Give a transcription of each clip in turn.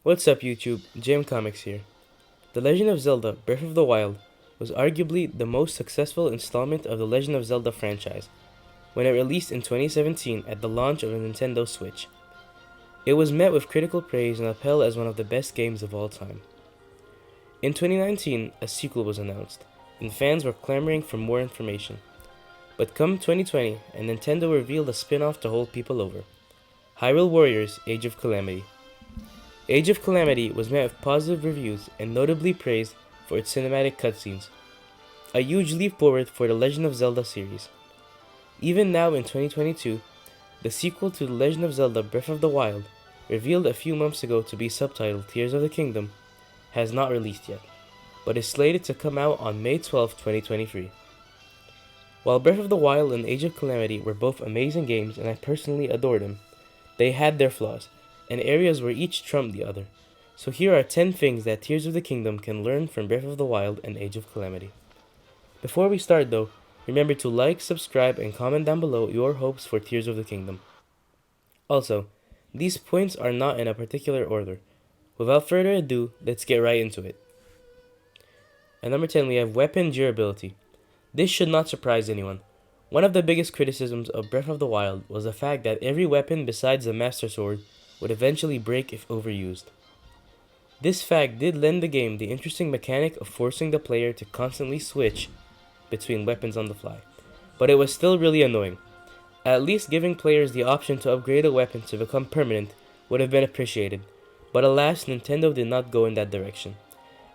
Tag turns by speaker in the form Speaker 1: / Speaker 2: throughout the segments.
Speaker 1: What's up YouTube, JM Comics here. The Legend of Zelda Breath of the Wild was arguably the most successful installment of the Legend of Zelda franchise when it released in 2017 at the launch of the Nintendo Switch. It was met with critical praise and upheld as one of the best games of all time. In 2019, a sequel was announced, and fans were clamoring for more information. But come 2020, and Nintendo revealed a spin-off to hold people over, Hyrule Warriors Age of Calamity. Age of Calamity was met with positive reviews and notably praised for its cinematic cutscenes, a huge leap forward for the Legend of Zelda series. Even now in 2022, the sequel to The Legend of Zelda Breath of the Wild, revealed a few months ago to be subtitled Tears of the Kingdom, has not released yet, but is slated to come out on May 12, 2023. While Breath of the Wild and Age of Calamity were both amazing games and I personally adored them, they had their flaws, and areas where each trumped the other. So here are 10 things that Tears of the Kingdom can learn from Breath of the Wild and Age of Calamity. Before we start though, remember to like, subscribe, and comment down below your hopes for Tears of the Kingdom. Also, these points are not in a particular order. Without further ado, let's get right into it. At number 10 we have weapon durability. This should not surprise anyone. One of the biggest criticisms of Breath of the Wild was the fact that every weapon besides the Master Sword would eventually break if overused. This fact did lend the game the interesting mechanic of forcing the player to constantly switch between weapons on the fly, but it was still really annoying. At least giving players the option to upgrade a weapon to become permanent would have been appreciated, but alas, Nintendo did not go in that direction.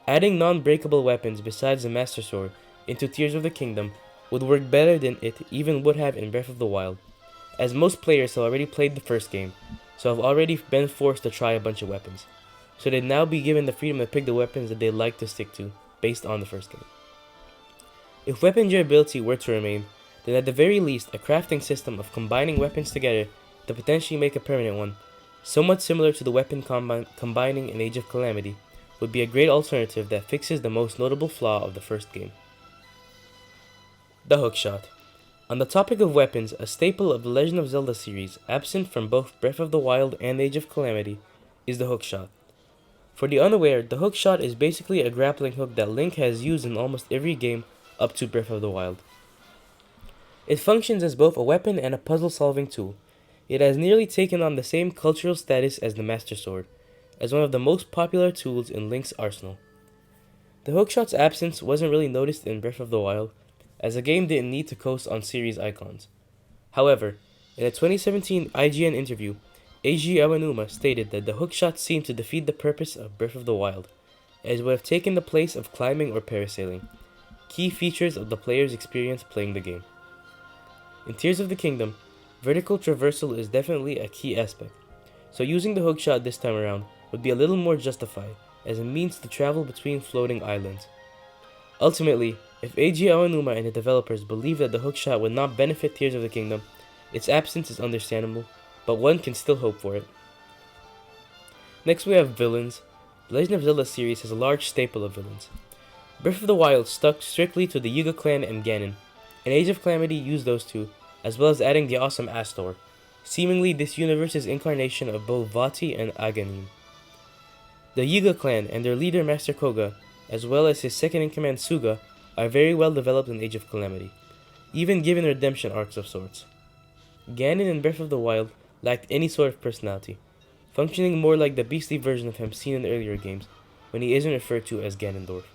Speaker 1: Adding non-breakable weapons besides the Master Sword into Tears of the Kingdom would work better than it even would have in Breath of the Wild, as most players have already played the first game, so have already been forced to try a bunch of weapons, so they'd now be given the freedom to pick the weapons that they'd like to stick to, based on the first game. If weapon durability were to remain, then at the very least a crafting system of combining weapons together to potentially make a permanent one, somewhat similar to the weapon combining in Age of Calamity, would be a great alternative that fixes the most notable flaw of the first game. The hookshot. On the topic of weapons, a staple of the Legend of Zelda series, absent from both Breath of the Wild and Age of Calamity, is the hookshot. For the unaware, the hookshot is basically a grappling hook that Link has used in almost every game up to Breath of the Wild. It functions as both a weapon and a puzzle-solving tool. It has nearly taken on the same cultural status as the Master Sword, as one of the most popular tools in Link's arsenal. The hookshot's absence wasn't really noticed in Breath of the Wild, as the game didn't need to coast on series icons. However, in a 2017 IGN interview, Eiji Aonuma stated that the hookshot seemed to defeat the purpose of Breath of the Wild, as it would have taken the place of climbing or parasailing, key features of the player's experience playing the game. In Tears of the Kingdom, vertical traversal is definitely a key aspect, so using the hookshot this time around would be a little more justified, as a means to travel between floating islands. Ultimately, if Eiji Aonuma and the developers believe that the hookshot would not benefit Tears of the Kingdom, its absence is understandable, but one can still hope for it. Next we have villains. The Legend of Zelda series has a large staple of villains. Breath of the Wild stuck strictly to the Yuga clan and Ganon, and Age of Calamity used those two, as well as adding the awesome Astor, seemingly this universe's incarnation of both Vati and Aghanim. The Yuga clan and their leader Master Koga, as well as his second-in-command Suga, are very well developed in Age of Calamity, even given redemption arcs of sorts. Ganon in Breath of the Wild lacked any sort of personality, functioning more like the beastly version of him seen in the earlier games, when he isn't referred to as Ganondorf.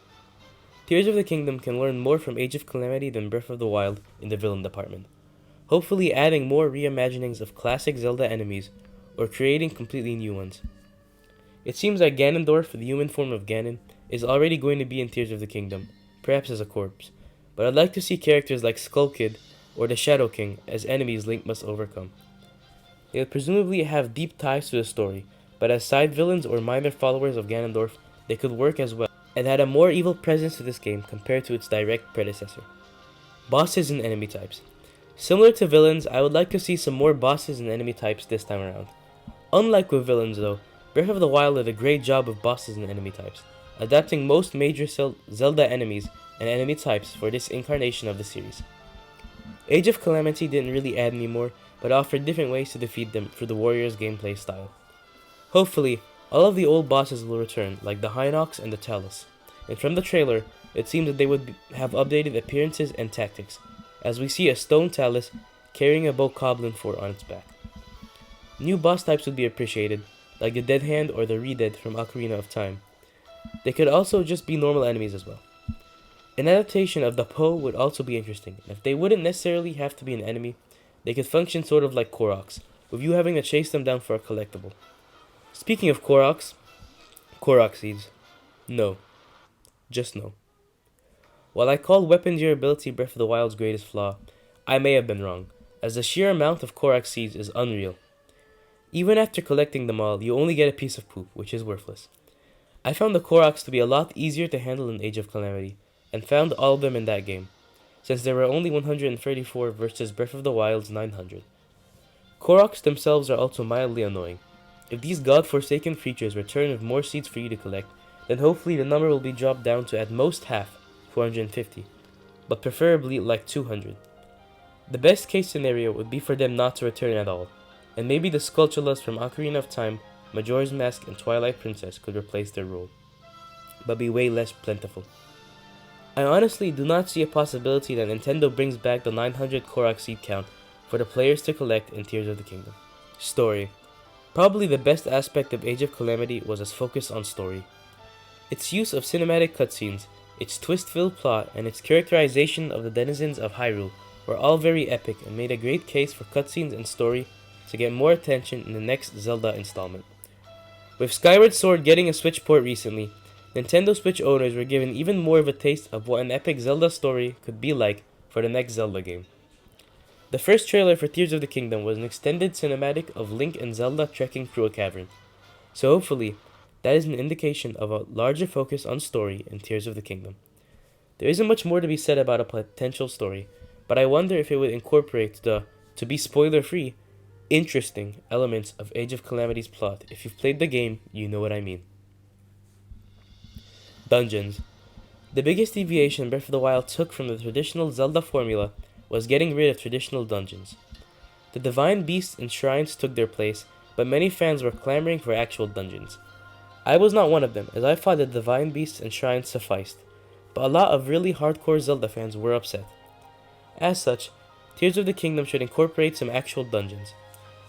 Speaker 1: Tears of the Kingdom can learn more from Age of Calamity than Breath of the Wild in the villain department, hopefully adding more reimaginings of classic Zelda enemies, or creating completely new ones. It seems like Ganondorf, the human form of Ganon, is already going to be in Tears of the Kingdom, perhaps as a corpse, but I'd like to see characters like Skull Kid or the Shadow King as enemies Link must overcome. They would presumably have deep ties to the story, but as side villains or minor followers of Ganondorf, they could work as well, and add a more evil presence to this game compared to its direct predecessor. Bosses and enemy types. Similar to villains, I would like to see some more bosses and enemy types this time around. Unlike with villains though, Breath of the Wild did a great job with bosses and enemy types, adapting most major Zelda enemies and enemy types for this incarnation of the series. Age of Calamity didn't really add any more, but offered different ways to defeat them through the warrior's gameplay style. Hopefully, All of the old bosses will return, like the Hinox and the Talus, and from the trailer, it seems that they would have updated appearances and tactics, as we see a stone Talus carrying a bokoblin fort on its back. New boss types would be appreciated, like the Dead Hand or the Re-Dead from Ocarina of Time. They could also just be normal enemies as well. An adaptation of the Poe would also be interesting. If they wouldn't necessarily have to be an enemy, they could function sort of like Koroks, with you having to chase them down for a collectible. Speaking of Koroks, Korok seeds. No. Just no. While I call weapon durability Breath of the Wild's greatest flaw, I may have been wrong, as the sheer amount of Korok seeds is unreal. Even after collecting them all, you only get a piece of poop, which is worthless. I found the Koroks to be a lot easier to handle in Age of Calamity, and found all of them in that game, since there were only 134 versus Breath of the Wild's 900. Koroks themselves are also mildly annoying. If these god-forsaken creatures return with more seeds for you to collect, then hopefully the number will be dropped down to at most half, 450, but preferably like 200. The best case scenario would be for them not to return at all, and maybe the Skulltulas from Ocarina of Time, Majora's Mask, and Twilight Princess could replace their role, but be way less plentiful. I honestly do not see a possibility that Nintendo brings back the 900 Korok seed count for the players to collect in Tears of the Kingdom. Story. Probably the best aspect of Age of Calamity was its focus on story. Its use of cinematic cutscenes, its twist-filled plot, and its characterization of the denizens of Hyrule were all very epic and made a great case for cutscenes and story to get more attention in the next Zelda installment. With Skyward Sword getting a Switch port recently, Nintendo Switch owners were given even more of a taste of what an epic Zelda story could be like for the next Zelda game. The first trailer for Tears of the Kingdom was an extended cinematic of Link and Zelda trekking through a cavern, so hopefully that is an indication of a larger focus on story in Tears of the Kingdom. There isn't much more to be said about a potential story, but I wonder if it would incorporate the, to be spoiler-free, interesting elements of Age of Calamity's plot. If you've played the game, you know what I mean. Dungeons. The biggest deviation Breath of the Wild took from the traditional Zelda formula was getting rid of traditional dungeons. The divine beasts and shrines took their place, but many fans were clamoring for actual dungeons. I was not one of them, as I thought the divine beasts and shrines sufficed, but a lot of really hardcore Zelda fans were upset. As such, Tears of the Kingdom should incorporate some actual dungeons.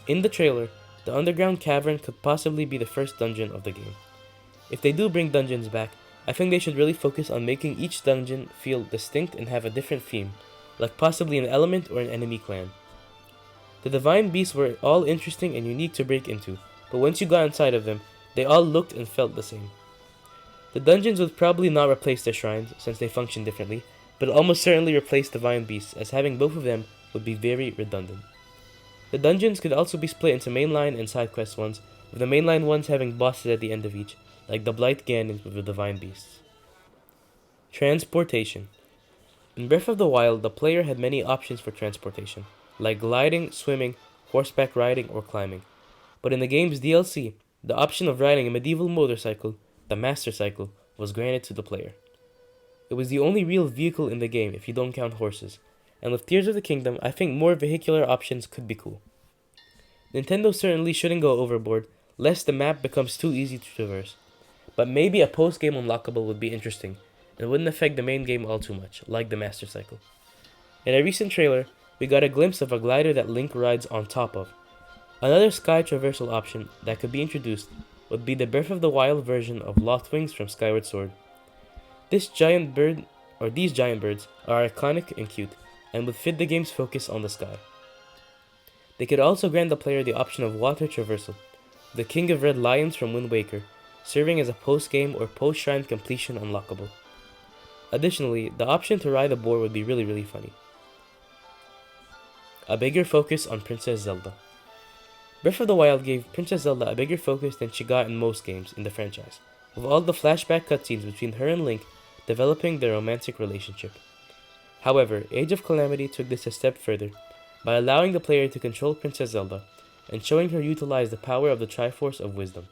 Speaker 1: In the trailer, the underground cavern could possibly be the first dungeon of the game. If they do bring dungeons back, I think they should really focus on making each dungeon feel distinct and have a different theme, like possibly an element or an enemy clan. The divine beasts were all interesting and unique to break into, but once you got inside of them, they all looked and felt the same. The dungeons would probably not replace the shrines, since they function differently, but almost certainly replace divine beasts, as having both of them would be very redundant. The dungeons could also be split into mainline and side quest ones, with the mainline ones having bosses at the end of each, like the Blight Ganons with the divine beasts. Transportation. In Breath of the Wild, the player had many options for transportation, like gliding, swimming, horseback riding, or climbing. But in the game's DLC, the option of riding a medieval motorcycle, the Master Cycle, was granted to the player. It was the only real vehicle in the game if you don't count horses, and with Tears of the Kingdom, I think more vehicular options could be cool. Nintendo certainly shouldn't go overboard, lest the map becomes too easy to traverse, but maybe a post-game unlockable would be interesting, and wouldn't affect the main game all too much, like the Master Cycle. In a recent trailer, we got a glimpse of a glider that Link rides on top of. Another sky traversal option that could be introduced would be the Breath of the Wild version of Lost Wings from Skyward Sword. These giant birds are iconic and cute, and would fit the game's focus on the sky. They could also grant the player the option of water traversal, the King of Red Lions from Wind Waker, serving as a post-game or post-shrine completion unlockable. Additionally, the option to ride a boar would be really funny. A bigger focus on Princess Zelda. Breath of the Wild gave Princess Zelda a bigger focus than she got in most games in the franchise, with all the flashback cutscenes between her and Link developing their romantic relationship. However, Age of Calamity took this a step further by allowing the player to control Princess Zelda and showing her utilize the power of the Triforce of Wisdom.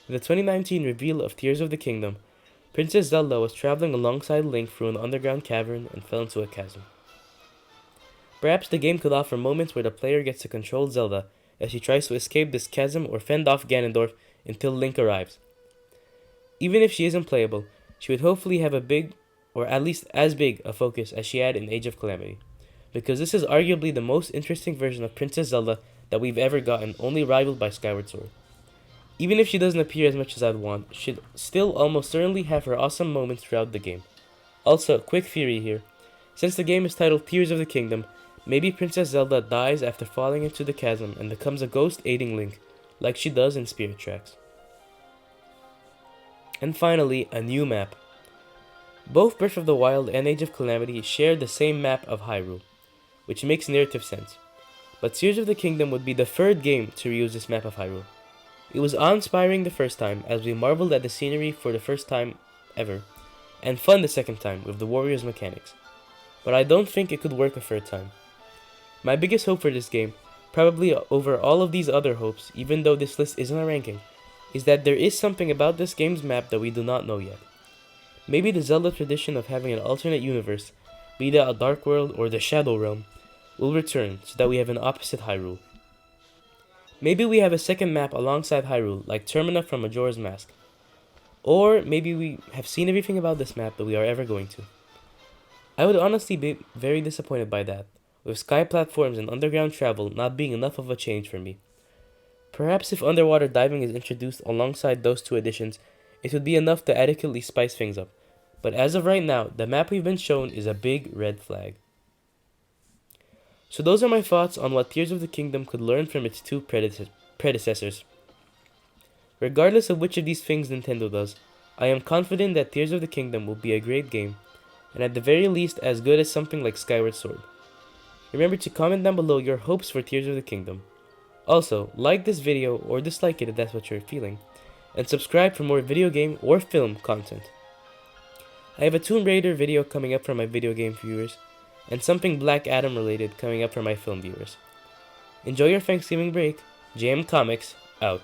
Speaker 1: In the 2019 reveal of Tears of the Kingdom, Princess Zelda was traveling alongside Link through an underground cavern and fell into a chasm. Perhaps the game could offer moments where the player gets to control Zelda as she tries to escape this chasm or fend off Ganondorf until Link arrives. Even if she isn't playable, she would hopefully have a big, or at least as big, a focus as she had in Age of Calamity, because this is arguably the most interesting version of Princess Zelda that we've ever gotten, only rivaled by Skyward Sword. Even if she doesn't appear as much as I'd want, she'd still almost certainly have her awesome moments throughout the game. Also, quick theory here. Since the game is titled Tears of the Kingdom, maybe Princess Zelda dies after falling into the chasm and becomes a ghost aiding Link, like she does in Spirit Tracks. And finally, a new map. Both Breath of the Wild and Age of Calamity share the same map of Hyrule, which makes narrative sense. But Tears of the Kingdom would be the third game to reuse this map of Hyrule. It was awe-inspiring the first time, as we marveled at the scenery for the first time ever, and fun the second time with the warriors mechanics. But I don't think it could work a third time. My biggest hope for this game, probably over all of these other hopes, even though this list isn't a ranking, is that there is something about this game's map that we do not know yet. Maybe the Zelda tradition of having an alternate universe, be that a Dark World or the Shadow Realm, will return so that we have an opposite Hyrule. Maybe we have a second map alongside Hyrule, like Termina from Majora's Mask. Or maybe we have seen everything about this map that we are ever going to. I would honestly be very disappointed by that, with sky platforms and underground travel not being enough of a change for me. Perhaps if underwater diving is introduced alongside those two additions, it would be enough to adequately spice things up. But as of right now, the map we've been shown is a big red flag. So those are my thoughts on what Tears of the Kingdom could learn from its two predecessors. Regardless of which of these things Nintendo does, I am confident that Tears of the Kingdom will be a great game, and at the very least as good as something like Skyward Sword. Remember to comment down below your hopes for Tears of the Kingdom. Also, like this video or dislike it if that's what you're feeling, and subscribe for more video game or film content. I have a Tomb Raider video coming up for my video game viewers, and something Black Adam related coming up for my film viewers. Enjoy your Thanksgiving break. JM Comics, out.